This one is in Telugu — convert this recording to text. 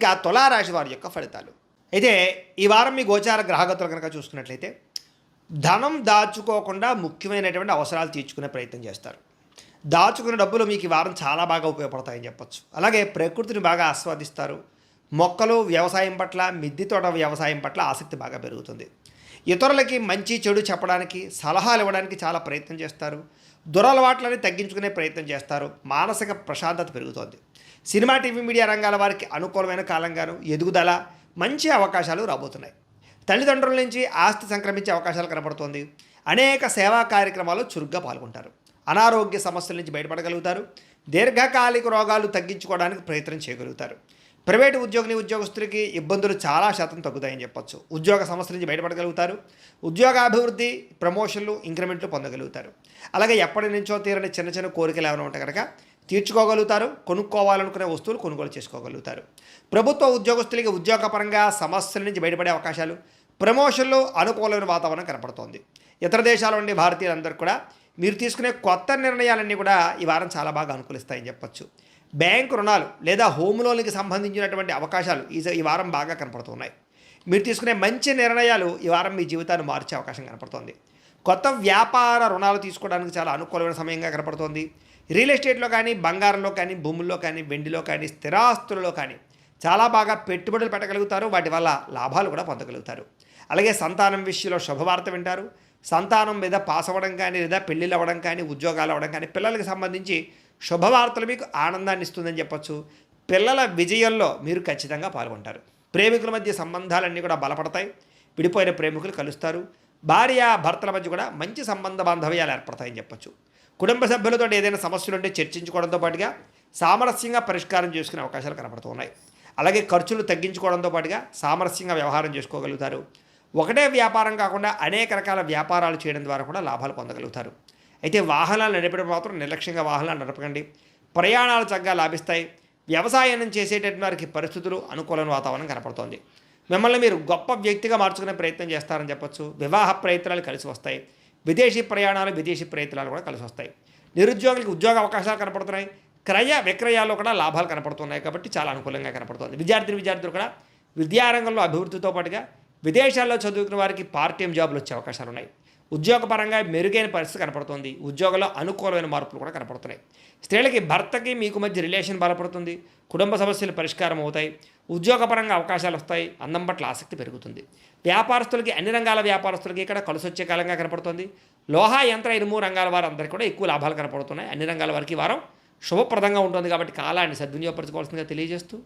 ఇక తులారాశి వారి యొక్క ఫలితాలు. అయితే ఈ వారం మీ గోచార గ్రహగతులు కనుక చూసుకున్నట్లయితే ధనం దాచుకోకుండా ముఖ్యమైనటువంటి అవసరాలు తీర్చుకునే ప్రయత్నం చేస్తారు. దాచుకున్న డబ్బులు మీకు ఈ వారం చాలా బాగా ఉపయోగపడతాయని చెప్పొచ్చు. అలాగే ప్రకృతిని బాగా ఆస్వాదిస్తారు. మొక్కలు వ్యవసాయం పట్ల, మిద్దె తోట వ్యవసాయం పట్ల ఆసక్తి బాగా పెరుగుతుంది. ఇతరులకి మంచి చెడు చెప్పడానికి, సలహాలు ఇవ్వడానికి చాలా ప్రయత్నం చేస్తారు. దురలవాట్లని తగ్గించుకునే ప్రయత్నం చేస్తారు. మానసిక ప్రశాంతత పెరుగుతోంది. సినిమా, టీవీ, మీడియా రంగాల వారికి అనుకూలమైన కాలంగాను ఎదుగుదల, మంచి అవకాశాలు రాబోతున్నాయి. తల్లిదండ్రుల నుంచి ఆస్తి సంక్రమించే అవకాశాలు కనబడుతోంది. అనేక సేవా కార్యక్రమాల్లో చురుగ్గా పాల్గొంటారు. అనారోగ్య సమస్యల నుంచి బయటపడగలుగుతారు. దీర్ఘకాలిక రోగాలు తగ్గించుకోవడానికి ప్రయత్నం చేయగలుగుతారు. ప్రైవేటు ఉద్యోగస్తులకి ఇబ్బందులు చాలా శాతం తగ్గుతాయని చెప్పొచ్చు. ఉద్యోగ సమస్యల నుంచి బయటపడగలుగుతారు. ఉద్యోగాభివృద్ధి, ప్రమోషన్లు, ఇంక్రిమెంట్లు పొందగలుగుతారు. అలాగే ఎప్పటి నుంచో తీరని చిన్న చిన్న కోరికలు ఏమైనా ఉంటే కనుక తీర్చుకోగలుగుతారు. కొనుక్కోవాలనుకునే వస్తువులు కొనుగోలు చేసుకోగలుగుతారు. ప్రభుత్వ ఉద్యోగస్తులకి ఉద్యోగపరంగా సమస్యల నుంచి బయటపడే అవకాశాలు, ప్రమోషన్లు, అనుకూలమైన వాతావరణం కనపడుతోంది. ఇతర దేశాల నుండి భారతీయులందరూ కూడా మీరు తీసుకునే కొత్త నిర్ణయాలన్నీ కూడా ఈ వారం చాలా బాగా అనుకూలిస్తాయని చెప్పొచ్చు. బ్యాంకు రుణాలు లేదా హోమ్ లోన్కి సంబంధించినటువంటి అవకాశాలు ఈ వారం బాగా కనపడుతున్నాయి. మీరు తీసుకునే మంచి నిర్ణయాలు ఈ వారం మీ జీవితాన్ని మార్చే అవకాశం కనపడుతోంది. కొత్త వ్యాపార రుణాలు తీసుకోవడానికి చాలా అనుకూలమైన సమయంగా కనపడుతోంది. రియల్ ఎస్టేట్లో కానీ, బంగారంలో కానీ, భూముల్లో కానీ, వెండిలో కానీ, స్థిరాస్తులలో కానీ చాలా బాగా పెట్టుబడులు పెట్టగలుగుతారు. వాటి వల్ల లాభాలు కూడా పొందగలుగుతారు. అలాగే సంతానం విషయంలో శుభవార్త వింటారు. సంతానం మీద పాస్ అవ్వడం కానీ, లేదా పెళ్ళిళ్ళు అవ్వడం కానీ, ఉద్యోగాలు అవ్వడం కానీ, పిల్లలకి సంబంధించి శుభవార్తలు మీకు ఆనందాన్ని ఇస్తుందని చెప్పొచ్చు. పిల్లల విజయంలో మీరు ఖచ్చితంగా పాల్గొంటారు. ప్రేమికుల మధ్య సంబంధాలన్నీ కూడా బలపడతాయి. విడిపోయిన ప్రేమికులు కలుస్తారు. భార్య భర్తల మధ్య కూడా మంచి సంబంధ బాంధవ్యాలు ఏర్పడతాయని చెప్పొచ్చు. కుటుంబ సభ్యులతో ఏదైనా సమస్యలు ఉంటే చర్చించుకోవడంతో పాటుగా సామరస్యంగా పరిష్కారం చేసుకునే అవకాశాలు కనపడుతున్నాయి. అలాగే ఖర్చులు తగ్గించుకోవడంతో పాటుగా సామరస్యంగా వ్యవహారం చేసుకోగలుగుతారు. ఒకటే వ్యాపారం కాకుండా అనేక రకాల వ్యాపారాలు చేయడం ద్వారా కూడా లాభాలు పొందగలుగుతారు. అయితే వాహనాలు నడిపడం మాత్రం నిర్లక్ష్యంగా వాహనాలు నడపకండి. ప్రయాణాలు చక్కగా లాభిస్తాయి. వ్యవసాయం చేసేటటువంటి వారికి పరిస్థితులు, అనుకూలమైన వాతావరణం కనపడుతోంది. మిమ్మల్ని మీరు గొప్ప వ్యక్తిగా మార్చుకునే ప్రయత్నం చేస్తారని చెప్పొచ్చు. వివాహ ప్రయత్నాలు కలిసి వస్తాయి. విదేశీ ప్రయాణాలు, విదేశీ ప్రయత్నాలు కూడా కలిసి వస్తాయి. నిరుద్యోగులకు ఉద్యోగ అవకాశాలు కనపడుతున్నాయి. క్రయ విక్రయాల్లో కూడా లాభాలు కనపడుతున్నాయి. కాబట్టి చాలా అనుకూలంగా కనపడుతుంది. విద్యార్థులు కూడా విద్యారంగంలో అభివృద్ధితో పాటుగా విదేశాల్లో చదువుకున్న వారికి పార్ట్ టైం జాబులు వచ్చే అవకాశాలు ఉన్నాయి. ఉద్యోగపరంగా మెరుగైన పరిస్థితి కనపడుతుంది. ఉద్యోగంలో అనుకూలమైన మార్పులు కూడా కనపడుతున్నాయి. స్త్రీలకి భర్తకి మీకు మధ్య రిలేషన్ బలపడుతుంది. కుటుంబ సమస్యలు పరిష్కారం అవుతాయి. ఉద్యోగపరంగా అవకాశాలు వస్తాయి. అందం పట్ల ఆసక్తి పెరుగుతుంది. వ్యాపారస్తులకి, అన్ని రంగాల వ్యాపారస్తులకి ఇక్కడ కలిసి వచ్చే కాలంగా కనపడుతుంది. లోహ, యంత్ర, ఇనుము రంగాల వారందరికీ కూడా ఎక్కువ లాభాలు కనపడుతున్నాయి. అన్ని రంగాల వారికి వారం శుభప్రదంగా ఉంటుంది. కాబట్టి కాలాన్ని సద్వినియోగపరచుకోవాల్సిందిగా తెలియజేస్తూ